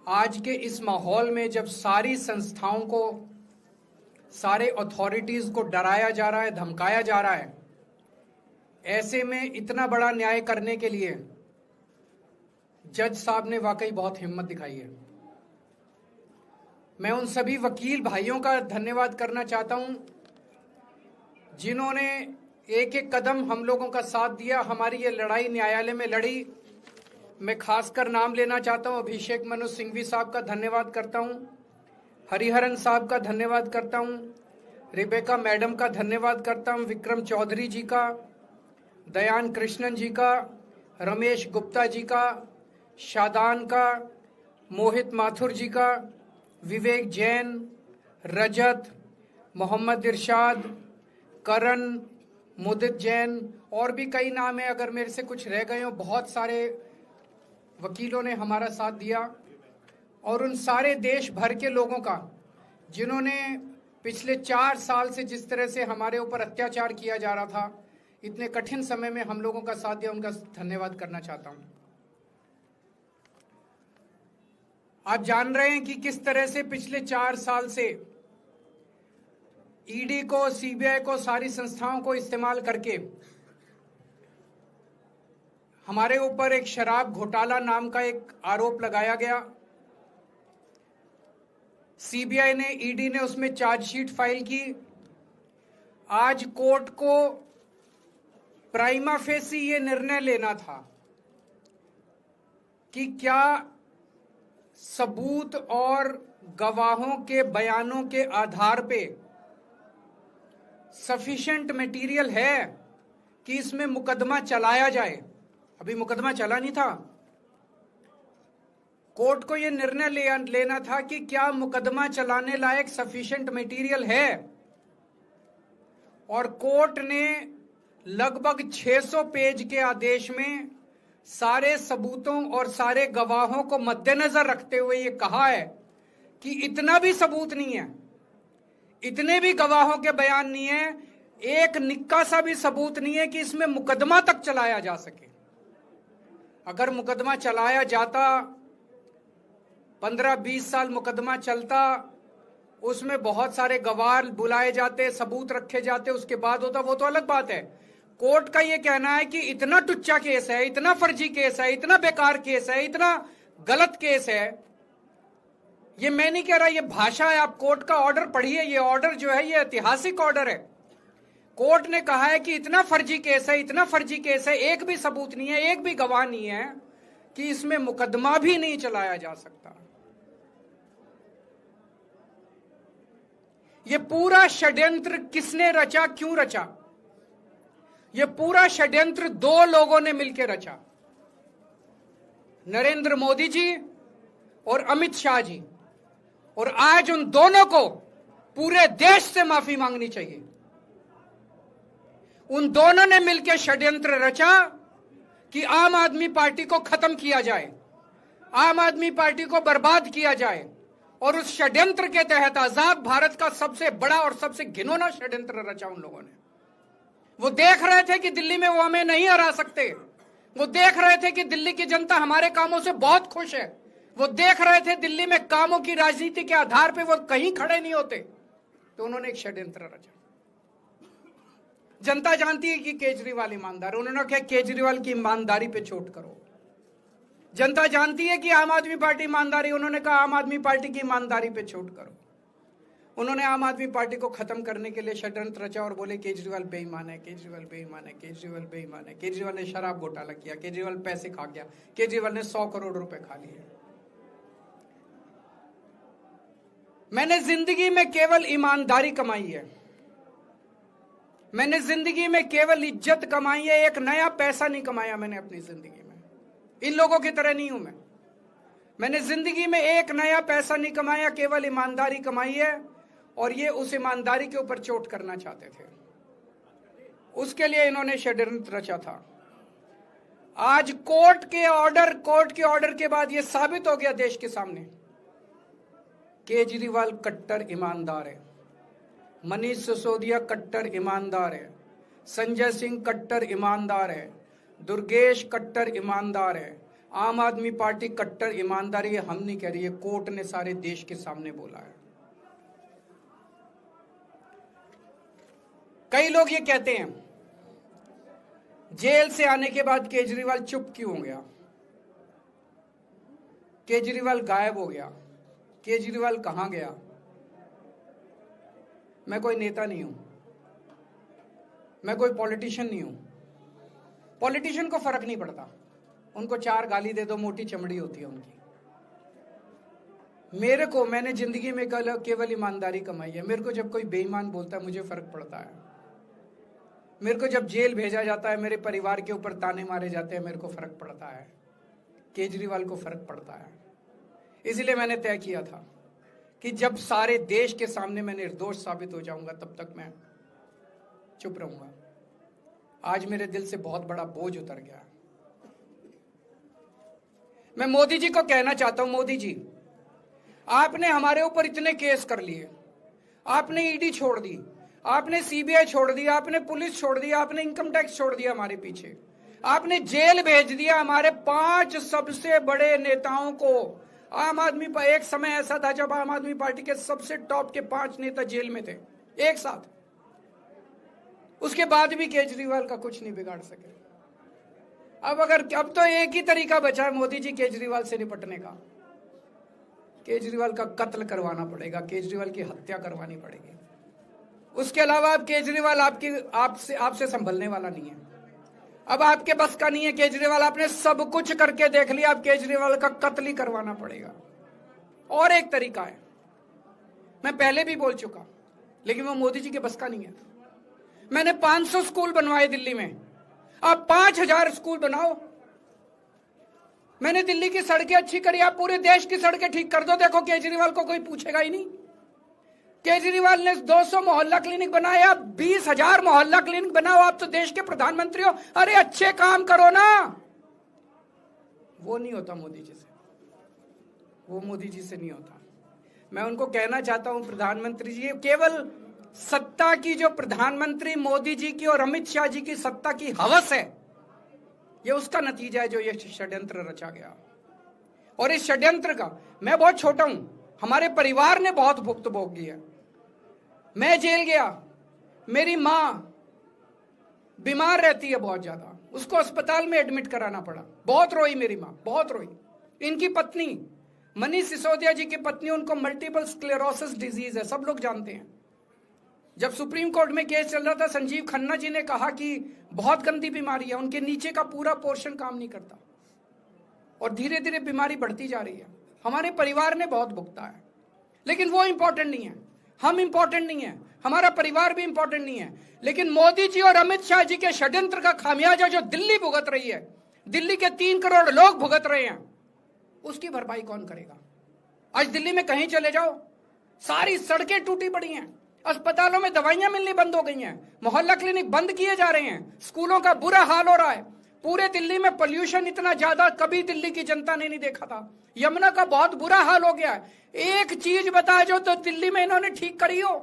आज के इस माहौल में जब सारी संस्थाओं को, सारे अथॉरिटीज को डराया जा रहा है, धमकाया जा रहा है, ऐसे में इतना बड़ा न्याय करने के लिए जज साहब ने वाकई बहुत हिम्मत दिखाई है। मैं उन सभी वकील भाइयों का धन्यवाद करना चाहता हूं जिन्होंने एक एक कदम हम लोगों का साथ दिया, हमारी ये लड़ाई न्यायालय में लड़ी। मैं खासकर नाम लेना चाहता हूं, अभिषेक मनु सिंघवी साहब का धन्यवाद करता हूं, हरिहरन साहब का धन्यवाद करता हूं, रिबेका मैडम का धन्यवाद करता हूं, विक्रम चौधरी जी का, दयान कृष्णन जी का, रमेश गुप्ता जी का, शादान का, मोहित माथुर जी का, विवेक जैन, रजत, मोहम्मद इरशाद, करण, मुदित जैन, और भी कई नाम है, अगर मेरे से कुछ रह गए हो। बहुत सारे वकीलों ने हमारा साथ दिया और उन सारे देश भर के लोगों का जिन्होंने पिछले 4 साल से जिस तरह से हमारे ऊपर अत्याचार किया जा रहा था, इतने कठिन समय में हम लोगों का साथ दिया, उनका धन्यवाद करना चाहता हूं। आप जान रहे हैं कि किस तरह से पिछले 4 साल से ईडी को, सीबीआई को, सारी संस्थाओं को इस्तेमाल करके हमारे ऊपर एक शराब घोटाला नाम का एक आरोप लगाया गया। सीबीआई ने, ईडी ने उसमें चार्जशीट फाइल की। आज कोर्ट को प्राइमा फेसी ये निर्णय लेना था कि क्या सबूत और गवाहों के बयानों के आधार पे सफिशिएंट मटेरियल है कि इसमें मुकदमा चलाया जाए। अभी मुकदमा चला नहीं था। कोर्ट को यह निर्णय लेना था कि क्या मुकदमा चलाने लायक सफिशिएंट मटेरियल है, और कोर्ट ने लगभग 600 पेज के आदेश में सारे सबूतों और सारे गवाहों को मद्देनजर रखते हुए ये कहा है कि इतना भी सबूत नहीं है, इतने भी गवाहों के बयान नहीं है, एक निक्का सा भी सबूत नहीं है कि इसमें मुकदमा तक चलाया जा सके। अगर मुकदमा चलाया जाता, 15-20 साल मुकदमा चलता, उसमें बहुत सारे गवाह बुलाए जाते, सबूत रखे जाते, उसके बाद होता, वो तो अलग बात है। कोर्ट का ये कहना है कि इतना टुच्चा केस है, इतना फर्जी केस है, इतना बेकार केस है, इतना गलत केस है। ये मैं नहीं कह रहा, ये भाषा है। आप कोर्ट का ऑर्डर पढ़िए, ये ऑर्डर जो है ये ऐतिहासिक ऑर्डर है। कोर्ट ने कहा है कि इतना फर्जी केस है, इतना फर्जी केस है, एक भी सबूत नहीं है, एक भी गवाह नहीं है कि इसमें मुकदमा भी नहीं चलाया जा सकता। ये पूरा षड्यंत्र किसने रचा, क्यों रचा? ये पूरा षड्यंत्र 2 लोगों ने मिलकर रचा, नरेंद्र मोदी जी और अमित शाह जी। और आज उन दोनों को पूरे देश से माफी मांगनी चाहिए। उन दोनों ने मिलकर षड्यंत्र रचा कि आम आदमी पार्टी को खत्म किया जाए, आम आदमी पार्टी को बर्बाद किया जाए। और उस षड्यंत्र के तहत आजाद भारत का सबसे बड़ा और सबसे घिनौना षड्यंत्र रचा उन लोगों ने। वो देख रहे थे कि दिल्ली में वो हमें नहीं हरा सकते। वो देख रहे थे कि दिल्ली की जनता हमारे कामों से बहुत खुश है। वो देख रहे थे दिल्ली में कामों की राजनीति के आधार पे वो कहीं खड़े नहीं होते, तो उन्होंने एक षड्यंत्र रचा। जनता जानती है कि केजरीवाल ईमानदार, उन्होंने कहा केजरीवाल की ईमानदारी पे चोट करो। जनता जानती है कि आम आदमी पार्टी ईमानदारी, उन्होंने कहा आम आदमी पार्टी की ईमानदारी पे चोट करो। उन्होंने आम आदमी पार्टी को खत्म करने के लिए षड्यंत्र रचा और बोले केजरीवाल बेईमान है, केजरीवाल बेईमान है, केजरीवाल बेईमान है, केजरीवाल ने शराब घोटाला किया, केजरीवाल पैसे खा गया, केजरीवाल ने 100 करोड़ रुपए खा लिए। मैंने जिंदगी में केवल ईमानदारी कमाई है, मैंने जिंदगी में केवल इज्जत कमाई है, एक नया पैसा नहीं कमाया मैंने अपनी जिंदगी में। इन लोगों की तरह नहीं हूं मैं। मैंने जिंदगी में एक नया पैसा नहीं कमाया, केवल ईमानदारी कमाई है। और ये उस ईमानदारी के ऊपर चोट करना चाहते थे, उसके लिए इन्होंने षड्यंत्र रचा था। आज कोर्ट के ऑर्डर के बाद ये साबित हो गया देश के सामने, केजरीवाल कट्टर ईमानदार है, मनीष सिसोदिया कट्टर ईमानदार है, संजय सिंह कट्टर ईमानदार है, दुर्गेश कट्टर ईमानदार है, आम आदमी पार्टी कट्टर ईमानदारी है, हम नहीं कह रही है, कोर्ट ने सारे देश के सामने बोला है। कई लोग ये कहते हैं जेल से आने के बाद केजरीवाल चुप क्यों हो गया, केजरीवाल गायब हो गया, केजरीवाल कहां गया। मैं कोई नेता नहीं हूं, मैं कोई पॉलिटिशियन नहीं हूं। पॉलिटिशियन को फर्क नहीं पड़ता, उनको 4 गाली दे दो, मोटी चमड़ी होती है उनकी। मेरे को, मैंने जिंदगी में केवल ईमानदारी कमाई है। मेरे को जब कोई बेईमान बोलता है मुझे फर्क पड़ता है। मेरे को जब जेल भेजा जाता है, मेरे परिवार के ऊपर ताने मारे जाते हैं, मेरे को फर्क पड़ता है। केजरीवाल को फर्क पड़ता है। इसलिए मैंने तय किया था कि जब सारे देश के सामने मैं निर्दोष साबित हो जाऊंगा तब तक मैं चुप रहूंगा। आज मेरे दिल से बहुत बड़ा बोझ उतर गया। मैं मोदी जी को कहना चाहता हूं, मोदी जी आपने हमारे ऊपर इतने केस कर लिए, आपने ईडी छोड़ दी, आपने सीबीआई छोड़ दी, आपने पुलिस छोड़ दी, आपने इनकम टैक्स छोड़ दिया हमारे पीछे, आपने जेल भेज दिया हमारे 5 सबसे बड़े नेताओं को। आम आदमी पर एक समय ऐसा था जब आम आदमी पार्टी के सबसे टॉप के 5 नेता जेल में थे एक साथ। उसके बाद भी केजरीवाल का कुछ नहीं बिगाड़ सके। अब तो एक ही तरीका बचा है मोदी जी केजरीवाल से निपटने का, केजरीवाल का कत्ल करवाना पड़ेगा, केजरीवाल की हत्या करवानी पड़ेगी। उसके अलावा अब केजरीवाल आपसे संभलने वाला नहीं है। अब आपके बस का नहीं है केजरीवाल, आपने सब कुछ करके देख लिया, अब केजरीवाल का कत्ल ही करवाना पड़ेगा। और एक तरीका है, मैं पहले भी बोल चुका, लेकिन वो मोदी जी के बस का नहीं है। मैंने 500 स्कूल बनवाए दिल्ली में, आप 5000 स्कूल बनाओ। मैंने दिल्ली की सड़कें अच्छी करी, आप पूरे देश की सड़कें ठीक कर दो, देखो केजरीवाल को कोई पूछेगा ही नहीं। केजरीवाल ने 200 मोहल्ला क्लिनिक बनाए, आप 20,000 मोहल्ला क्लिनिक बनाओ। आप तो देश के प्रधानमंत्री हो, अरे अच्छे काम करो ना। वो नहीं होता मोदी जी से, वो मोदी जी से नहीं होता। मैं उनको कहना चाहता हूं, प्रधानमंत्री जी, केवल सत्ता की जो प्रधानमंत्री मोदी जी की और अमित शाह जी की सत्ता की हवस है, ये उसका नतीजा है जो ये षड्यंत्र रचा गया। और इस षड्यंत्र का मैं बहुत छोटा हूं, हमारे परिवार ने बहुत भुगत भोगी है। मैं जेल गया, मेरी मां बीमार रहती है बहुत ज्यादा, उसको अस्पताल में एडमिट कराना पड़ा, बहुत रोई मेरी मां, बहुत रोई। इनकी पत्नी मनीष सिसोदिया जी की पत्नी, उनको मल्टीपल स्क्लेरोसिस डिजीज है, सब लोग जानते हैं। जब सुप्रीम कोर्ट में केस चल रहा था, संजीव खन्ना जी ने कहा कि बहुत गंदी बीमारी है, उनके नीचे का पूरा पोर्शन काम नहीं करता और धीरे धीरे बीमारी बढ़ती जा रही है। हमारे परिवार ने बहुत भुगता है, लेकिन वो इंपॉर्टेंट नहीं है, हम इंपॉर्टेंट नहीं है, हमारा परिवार भी इंपॉर्टेंट नहीं है। लेकिन मोदी जी और अमित शाह जी के षड्यंत्र का खामियाजा जो दिल्ली भुगत रही है, दिल्ली के 3 करोड़ लोग भुगत रहे हैं, उसकी भरपाई कौन करेगा। आज दिल्ली में कहीं चले जाओ, सारी सड़कें टूटी पड़ी हैं, अस्पतालों में दवाइयां मिलनी बंद हो गई हैं, मोहल्ला क्लिनिक बंद किए जा रहे हैं, स्कूलों का बुरा हाल हो रहा है। पूरे दिल्ली में पोल्यूशन इतना ज्यादा कभी दिल्ली की जनता ने नहीं देखा था। यमुना का बहुत बुरा हाल हो गया है। एक चीज बता जो तो दिल्ली में इन्होंने ठीक करी हो,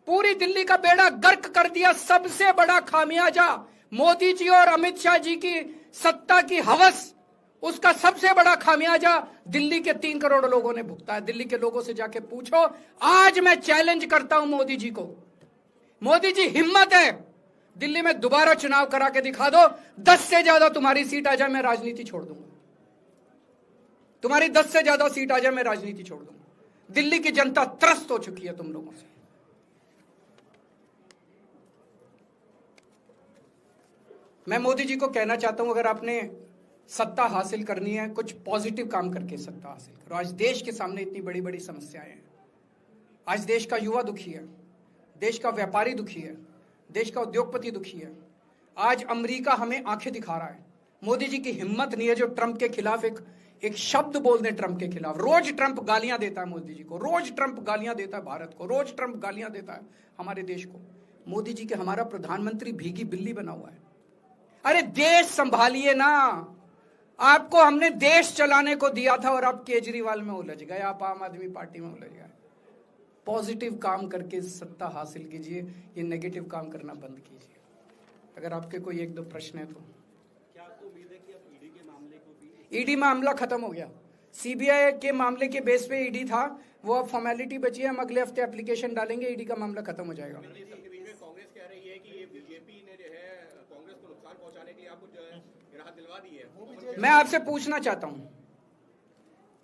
पूरी दिल्ली का बेड़ा गर्क कर दिया। सबसे बड़ा खामियाजा मोदी जी और अमित शाह जी की सत्ता की हवस, उसका सबसे बड़ा खामियाजा दिल्ली के 3 करोड़ लोगों ने भुगता है। दिल्ली के लोगों से जाके पूछो। आज मैं चैलेंज करता हूं मोदी जी को, मोदी जी हिम्मत है दिल्ली में दोबारा चुनाव करा के दिखा दो, 10 से ज्यादा तुम्हारी सीट आ जाए मैं राजनीति छोड़ दूंगा, तुम्हारी 10 से ज्यादा सीट आ जाए मैं राजनीति छोड़ दूंगा। दिल्ली की जनता त्रस्त हो चुकी है तुम लोगों से। मैं मोदी जी को कहना चाहता हूं, अगर आपने सत्ता हासिल करनी है, कुछ पॉजिटिव काम करके सत्ता हासिल करो। आज देश के सामने इतनी बड़ी बड़ी समस्याएं हैं। आज देश का युवा दुखी है, देश का व्यापारी दुखी है, देश का उद्योगपति दुखी है। आज अमेरिका हमें आंखें दिखा रहा है। मोदी जी की हिम्मत नहीं है जो ट्रंप के खिलाफ एक शब्द बोल दे। ट्रंप के खिलाफ रोज ट्रंप गालियां देता है मोदी जी को, रोज ट्रंप गालियां देता है भारत को, रोज ट्रंप गालियां देता है हमारे देश को। मोदी जी के हमारा प्रधानमंत्री भीगी बिल्ली बना हुआ है। अरे देश संभालिए ना, आपको हमने देश चलाने को दिया था और आप केजरीवाल में उलझ गए, आप आम आदमी पार्टी में उलझ गए। पॉजिटिव काम करके सत्ता हासिल कीजिए, ये नेगेटिव काम करना बंद कीजिए। अगर आपके कोई 1-2 प्रश्न है तो। क्या आपको उम्मीद है कि आप ईडी के मामले को भी ईडी मामला खत्म हो गया। सीबीआई के मामले के बेस पे ईडी था, वो अब फॉर्मेलिटी बची है। हम अगले हफ्ते एप्लीकेशन डालेंगे, ईडी का मामला खत्म हो जाएगा। कांग्रेस कह रही है कि ये बीजेपी ने जो है कांग्रेस को नुकसान पहुंचाने के लिए आपको जो है राहत दिलवा दी है। मैं आपसे पूछना चाहता हूं,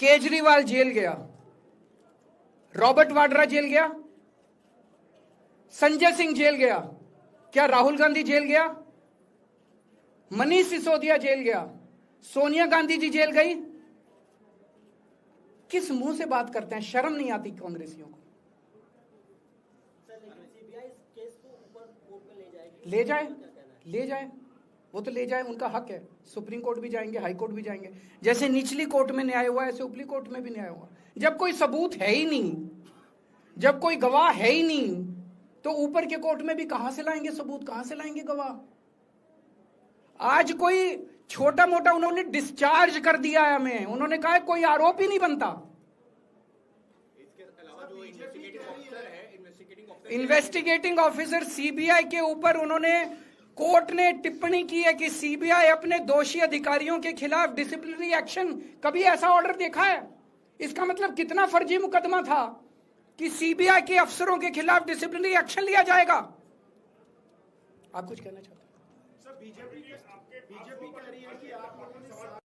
केजरीवाल जेल गया, रॉबर्ट वाड्रा जेल गया, संजय सिंह जेल गया, क्या राहुल गांधी जेल गया? मनीष सिसोदिया जेल गया, सोनिया गांधी जी जेल गई? किस मुंह से बात करते हैं? शर्म नहीं आती कांग्रेसियों को? ले जाए, ले जाए, वो तो ले जाए, उनका हक है। सुप्रीम कोर्ट भी जाएंगे, हाई कोर्ट भी जाएंगे। जैसे निचली कोर्ट में न्याय हुआ, ऐसे ऊपरी कोर्ट में भी न्याय हुआ। जब कोई सबूत है ही नहीं, जब कोई गवाह है ही नहीं, तो ऊपर के कोर्ट में भी कहां से लाएंगे सबूत, कहां से लाएंगे गवाह? आज कोई छोटा मोटा उन्होंने डिस्चार्ज कर दिया है हमें, उन्होंने कहा है कोई आरोप ही नहीं बनता। इसके अलावा जो इन्वेस्टिगेटिंग ऑफिसर है, इन्वेस्टिगेटिंग ऑफिसर सीबीआई के ऊपर उन्होंने, कोर्ट ने टिप्पणी की है कि सीबीआई अपने दोषी अधिकारियों के खिलाफ डिसिप्लिनरी एक्शन, कभी ऐसा ऑर्डर देखा है? इसका मतलब कितना फर्जी मुकदमा था कि सीबीआई के अफसरों के खिलाफ डिसिप्लिनरी एक्शन लिया जाएगा। आप कुछ कहना चाहते हैं? सर, बीजेपी कह रही है कि आप